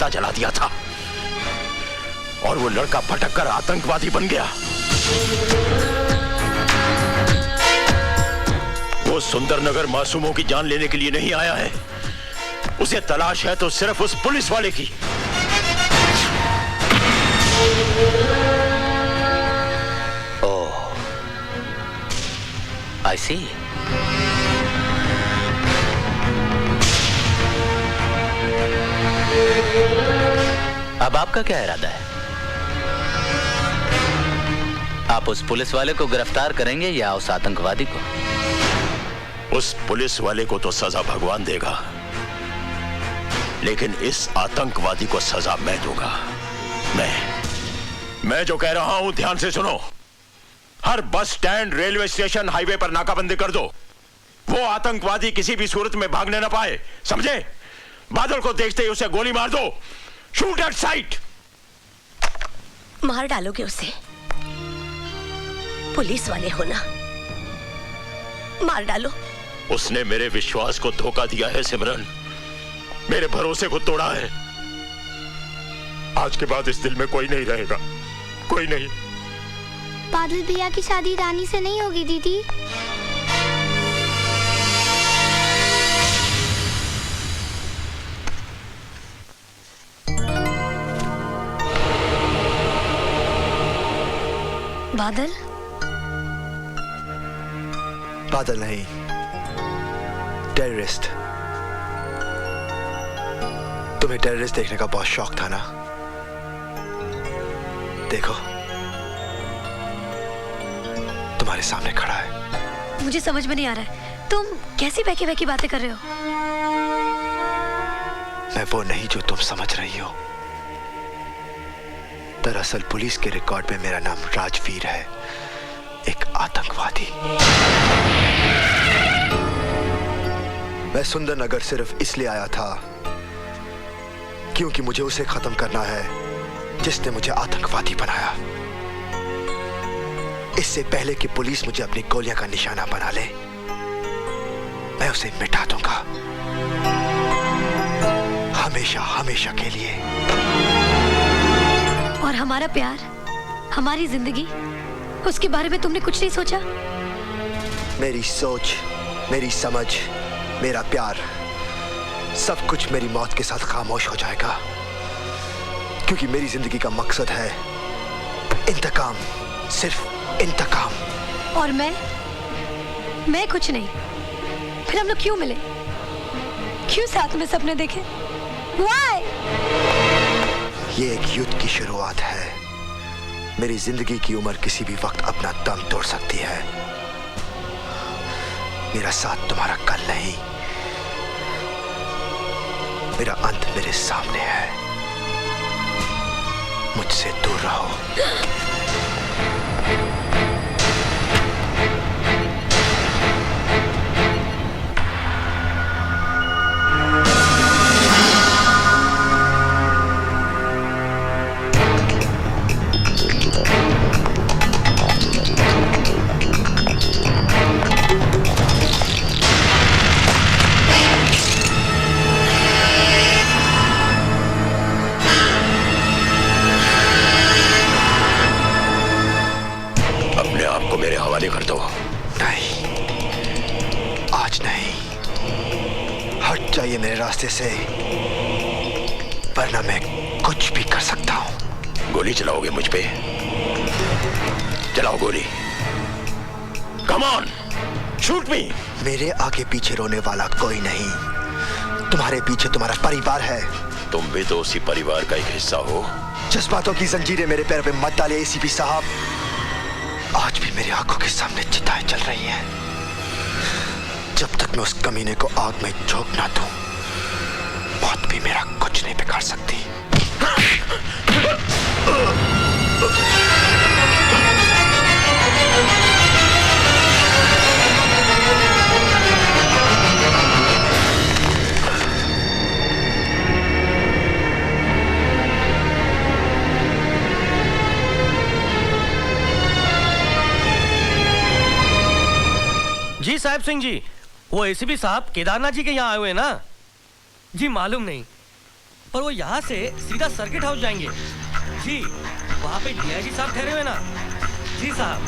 पता चला दिया था और वो लड़का भटक कर आतंकवादी बन गया। वो सुंदरनगर मासूमों की जान लेने के लिए नहीं आया है। उसे तलाश है तो सिर्फ उस पुलिस वाले की। ओह, आई सी। अब आपका क्या इरादा है? आप उस पुलिस वाले को गिरफ्तार करेंगे या उस आतंकवादी को? उस पुलिस वाले को तो सजा भगवान देगा, लेकिन इस आतंकवादी को सजा मैं दूंगा। मैं जो कह रहा हूं ध्यान से सुनो। हर bus stand, railway station, highway पर नाकाबंदी कर दो। वो आतंकवादी किसी भी सूरत में भागने ना पाए, समझे? बादल को देखते ही उसे गोली मार दो। Shoot at site. मार डालोगे उसे? पुलिस वाले हो ना, मार डालो। उसने मेरे विश्वास को धोखा दिया है सिमरन, मेरे भरोसे को तोड़ा है। आज के बाद इस दिल में कोई नहीं रहेगा, कोई नहीं। बादल भैया की शादी रानी से नहीं होगी दीदी। बादल? बादल नहीं, टेररिस्ट। तुम्हें टेररिस्ट देखने का बहुत शौक था ना? देखो, तुम्हारे सामने खड़ा है। मुझे समझ में नहीं आ रहा है, तुम कैसी बहकी बहकी बातें कर रहे हो? मैं वो नहीं जो तुम समझ रही हो। दरअसल पुलिस के रिकॉर्ड में मेरा नाम राजवीर है, एक आतंकवादी। मैं सुंदरनगर सिर्फ इसलिए आया था क्योंकि मुझे उसे खत्म करना है जिसने मुझे आतंकवादी बनाया। इससे पहले कि पुलिस मुझे अपनी गोलियां का निशाना बना ले, मैं उसे मिटा दूंगा, हमेशा हमेशा के लिए। और हमारा प्यार, हमारी जिंदगी, उसके बारे में तुमने कुछ नहीं सोचा? मेरी सोच, मेरी समझ, मेरा प्यार, सब कुछ मेरी मौत के साथ खामोश हो जाएगा, क्योंकि मेरी जिंदगी का मकसद है इंतकाम, सिर्फ इंतकाम। और मैं कुछ नहीं। फिर हम लोग क्यों मिले? क्यों साथ में सपने देखे? Why? ये एक युद्ध की शुरुआत है। मेरी जिंदगी की उम्र किसी भी वक्त अपना दम तोड़ सकती है। मेरा साथ तुम्हारा कल नहीं, मेरा अंत मेरे सामने है। मुझसे दूर रहो। मेरे हवाले कर दो। नहीं, आज नहीं। हट जाइए मेरे रास्ते से, वरना मैं कुछ भी कर सकता हूं। गोली चलाओगे मुझ पे? चलाओ गोली। कम ऑन, शूट मी। मेरे आगे पीछे रोने वाला कोई नहीं। तुम्हारे पीछे तुम्हारा परिवार है। तुम भी तो उसी परिवार का एक हिस्सा हो। जज्बातों की जंजीरें मेरे पैर पे मत डालिए एसीपी साहब। आज भी मेरी आंखों के सामने चिताएं चल रही हैं। जब तक मैं उस कमीने को आग में झोंक ना दूं, मौत भी मेरा कुछ नहीं बिगाड़ सकती। जी साहब सिंह जी, वो एसीपी साहब केदारनाथ जी के यहाँ आए हुए हैं ना? जी मालूम नहीं, पर वो यहाँ से सीधा सर्किट हाउस जाएंगे। जी, वहाँ पे डीआईजी साहब ठहरे हुए ना। जी साहब।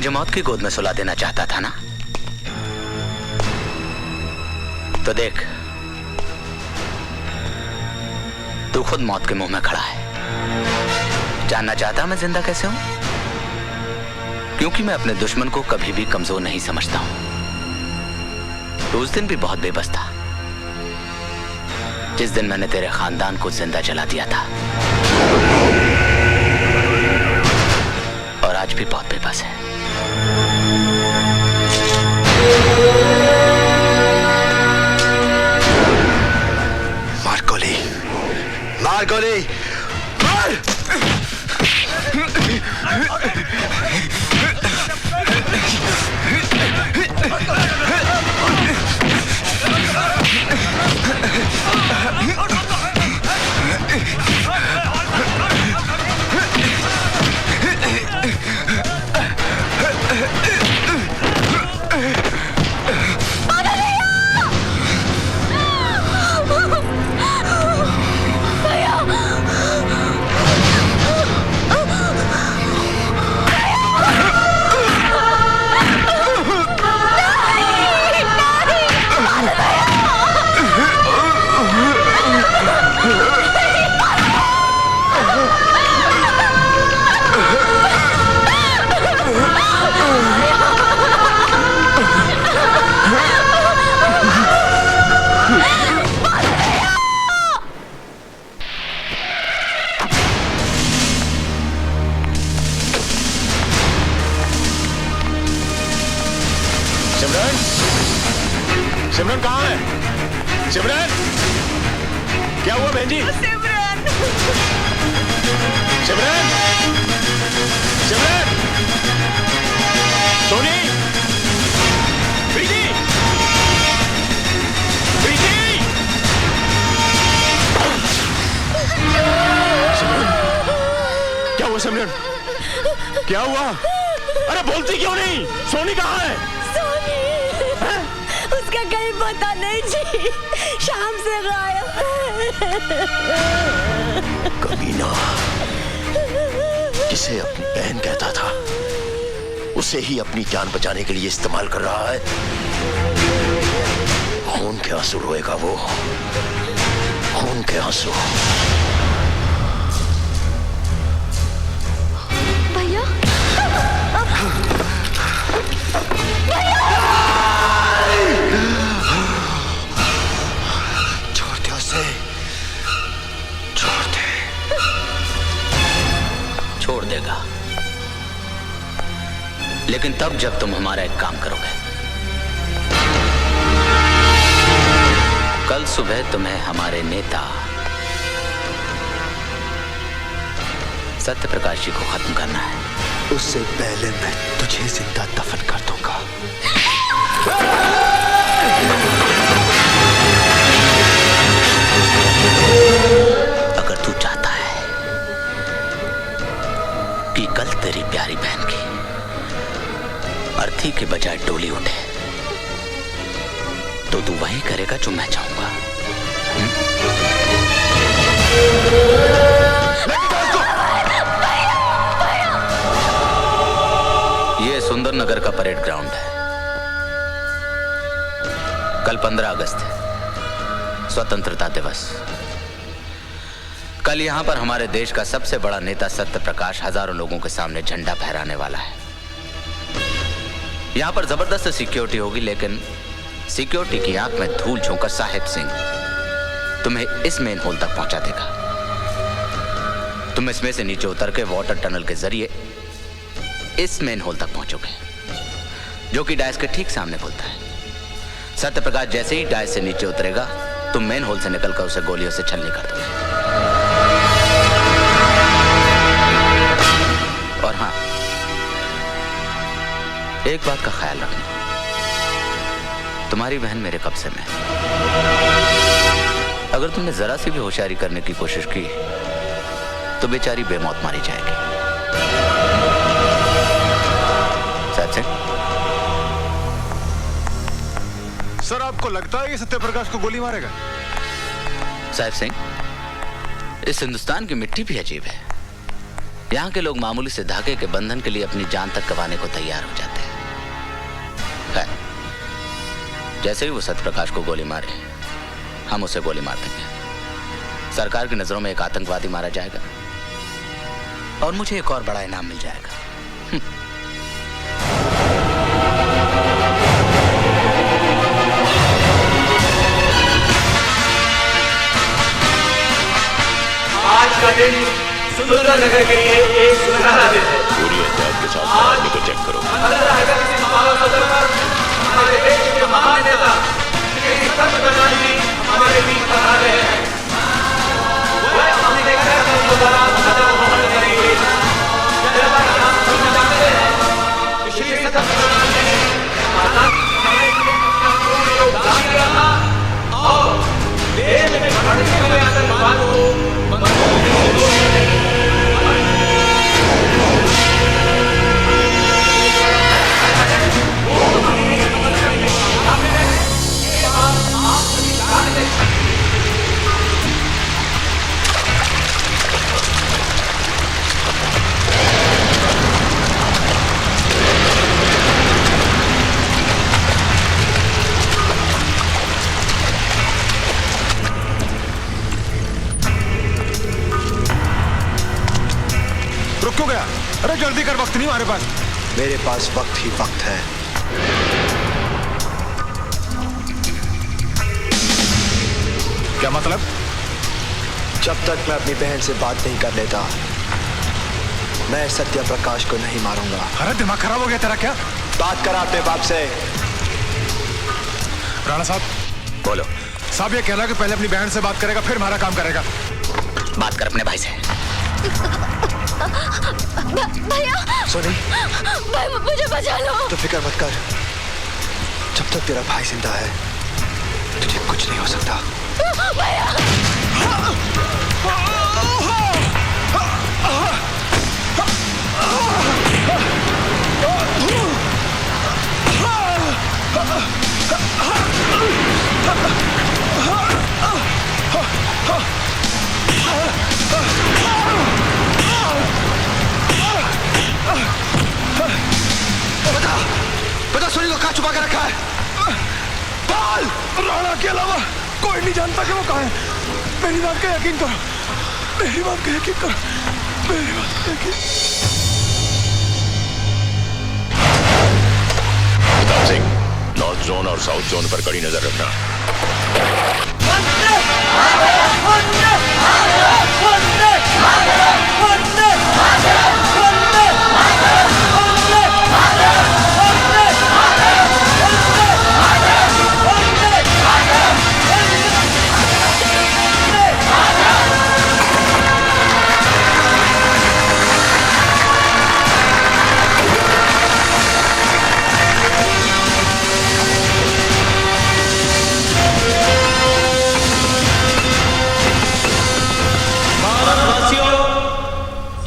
मौत की गोद में सुला देना चाहता था ना, तो देख तू खुद मौत के मुंह में खड़ा है। जानना चाहता मैं जिंदा कैसे हूं? क्योंकि मैं अपने दुश्मन को कभी भी कमजोर नहीं समझता हूं। तो उस दिन भी बहुत बेबस था जिस दिन मैंने तेरे खानदान को जिंदा जला दिया था, और आज भी बहुत बेबस है। मार गोली, मार गोली, मार! सिमरन कहाँ है? सिमरन, क्या हुआ बहन जी? सिमरन, सिमरन, सिमरन, सोनी, प्रीति, प्रीति, सिमरन, क्या हुआ सिमरन? क्या हुआ? अरे बोलती क्यों नहीं? सोनी कहाँ है? सोनी, उसका कहीं पता नहीं जी, शाम से गायब है। कमीना, जिसे अपनी बहन कहता था उसे ही अपनी जान बचाने के लिए इस्तेमाल कर रहा है। खून के आंसू रोएगा वो, खून के आंसू। भैया, छोड़ दे उसे, छोड़ दे। छोड़ देगा, लेकिन तब जब तुम हमारा एक काम करोगे। कल सुबह तुम्हें हमारे नेता सत्य प्रकाश जी को खत्म करना है। उससे पहले मैं तुझे जिंदा दफन कर दूंगा। अगर तू चाहता है कि कल तेरी प्यारी बहन की अर्थी के बजाय डोली उठे, तो तू वही करेगा जो मैं चाहूंगा। ये सुंदरनगर का परेड ग्राउंड है। कल 15 अगस्त है, स्वतंत्रता दिवस। कल यहां पर हमारे देश का सबसे बड़ा नेता सत्य प्रकाश हजारों लोगों के सामने झंडा फहराने वाला है। यहां पर जबरदस्त सिक्योरिटी होगी, लेकिन सिक्योरिटी की आंख में धूल झोंकर साहिब सिंह तुम्हें इस मेन होल तक पहुंचा देगा। तुम इसमें से नीचे उतर के वाटर टनल के जरिए इस मेन होल तक पहुंचोगे, जो कि डायस के ठीक सामने खुलता है। सत्यप्रकाश जैसे ही डायस से नीचे उतरेगा, तुम मेन होल से निकलकर उसे गोलियों से छलनी कर दोगे। और हां, एक बात का ख्याल रखना, तुम्हारी बहन मेरे कब्जे में है। अगर तुमने जरा सी भी होशियारी करने की कोशिश की तो बेचारी बेमौत मारी जाएगी। सच है? सर, आपको लगता है कि सत्यप्रकाश को गोली मारेगा? साहिब सिंह, इस हिंदुस्तान की मिट्टी भी अजीब है। यहां के लोग मामूली से धागे के बंधन के लिए अपनी जान तक गंवाने को तैयार हो जाते हैं। जैसे ही वो सत्यप्रकाश को गोली मारे, हम उसे गोली मार देंगे। सरकार की नजरों में एक आतंकवादी मारा जाएगा और मुझे एक और बड़ा इनाम मिल जाएगा। आज का दिन सुंदरनगर के लिए एक सुनहरा दिन है। पूरी एहतियात के साथ आदमी को चेक करो। हमारे देश के महान नेता श्री सत्यप्रकाश जी हमारे बीच पधार रहे हैं। वह अपने कार्यक्रम के दौरान संबोधन करेंगे। जैसा कि आप सब जानते हैं कि श्री सत्यप्रकाश जी ने आजादी में अपना पूर्ण योगदान दिया था और देश में बढ़ते हुए आतंकवाद को क्यों गया? अरे जल्दी कर, वक्त नहीं हमारे पास। मेरे पास वक्त ही वक्त है। क्या मतलब? जब तक मैं अपनी बहन से बात नहीं कर लेता, मैं सत्यप्रकाश को नहीं मारूंगा। अरे दिमाग खराब हो गया तेरा क्या? बात करा अपने बाप से। राणा साहब, बोलो। साहब ये कह रहा है कि पहले अपनी बहन से बात करेगा, फिर हमारा काम करेगा। बात कर अपने भाई से। भैया, सोनी, भाई मुझे बचा लो। तो फिक्र मत कर, जब तक तेरा भाई जिंदा है तुझे कुछ नहीं हो सकता। भैया, बता सोनी को कहाँ छुपा के रखा है? बाल! राणा के अलावा कोई नहीं जानता कि वो कहाँ है। मेरी बात का यकीन करो, मेरी बात का यकीन करो, मेरी बात का यकीन। प्रताप सिंह, नॉर्थ जोन और साउथ जोन पर कड़ी नजर रखना।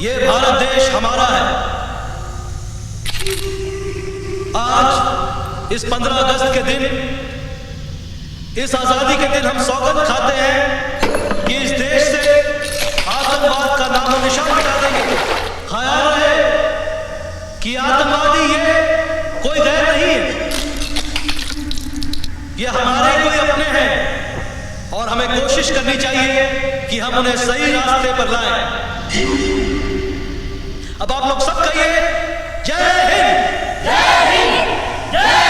ये भारत देश हमारा है। आज इस 15 अगस्त के दिन, इस आजादी के दिन हम सौगंध खाते हैं कि इस देश से आतंकवाद का नामो निशान मिटा देंगे। ख्याल रहे कि आतंकवादी ये कोई गैर नहीं है, ये हमारे कोई अपने हैं और हमें कोशिश करनी चाहिए कि हम उन्हें सही रास्ते पर लाएं। अब आप लोग सब कहिए, जय हिंद, जय हिंद। जय